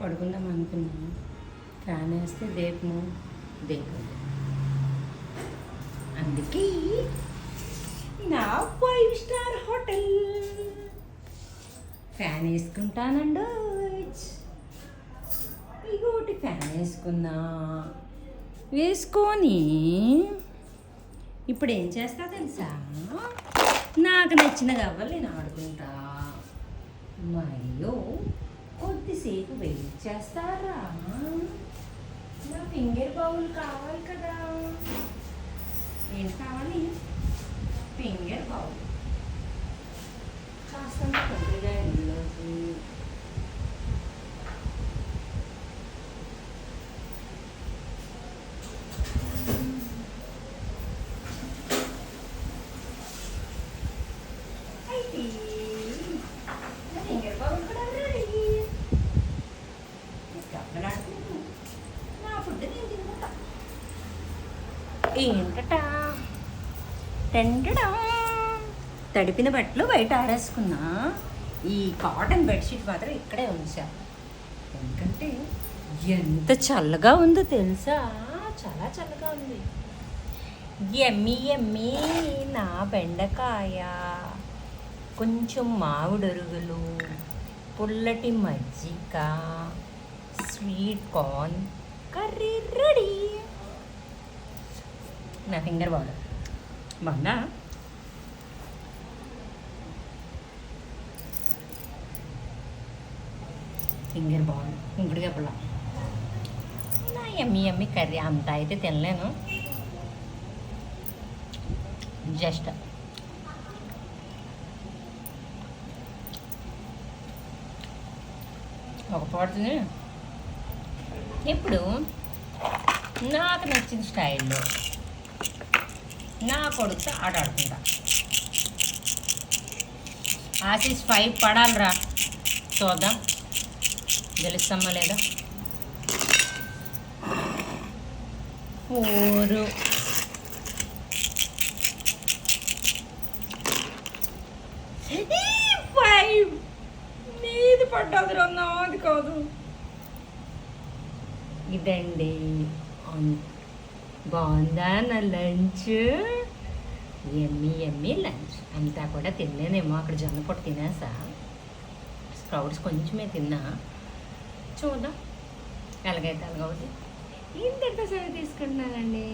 పడుకుందాం అనుకున్నా. ఫ్యాన్ వేస్తే దేపము దేపదు. అందుకే నా 5 స్టార్ హోటల్ ఫ్యాన్ వేసుకుంటానండి. ఇంకోటి ఫ్యాన్ వేసుకొని ఇప్పుడు ఏం చేస్తా తెలుసా? నాకు నచ్చిన గవ్వలు నేను ఆడుకుంటా. మరియు కొద్దిసేపు వెయిట్ చేస్తారా? నా ఫింగర్ బౌల్ కావాలి కదా. ఏంటి కావాలి? Finger bowl. కాస్తంత కొద్దిగా ఇందులోకి ఫింగర్ బౌల్ కూడా రెడీ. నా ఫుడ్ నేను తింటా. ఏంటట టెంటడా తడిపిన బట్టలు బయట ఆరేసుకున్నా. ఈ కాటన్ బెడ్షీట్ మాత్రం ఇక్కడే ఉంచా. ఎందుకంటే ఎంత చల్లగా ఉందో తెలుసా? చాలా చల్లగా ఉంది. ఎమ్మి ఎమ్మి నా బెండకాయ, కొంచెం మామిడొరుగులు, పుల్లటి మజ్జిగ, స్వీట్ కార్న్ కర్రీ రెడీ. నా ఫింగర్ బౌల్ బాగుందా? ఫింగర్ బౌల్ ఇంకుడుగా పుల్ల. నా ఎమ్మి కర్రీ అంత అయితే తినలేను. జస్ట్ ఒక పాడుతుంది. ఇప్పుడు నాకు నచ్చిన స్టైల్లో నా కొడుకుతో ఆట ఆడుకుంటా. ఆశీస్ 5 పడాలిరా, చూద్దాం గెలుస్తామా లేదా. 4 5 నీది పడ్డది రా, నాది కాదు. ఇదండి బాగుందా నా లంచ్? ఎమ్మి లంచ్. అంతా కూడా తినలేనేమో, అక్కడ జొన్న పొట్టు తినేసా. స్ప్రౌట్స్ కొంచెమే తిన్నా. చూద్దాం ఎలాగైతే అలాగవుతుంది. ఇంత సరి తీసుకుంటున్నానండి.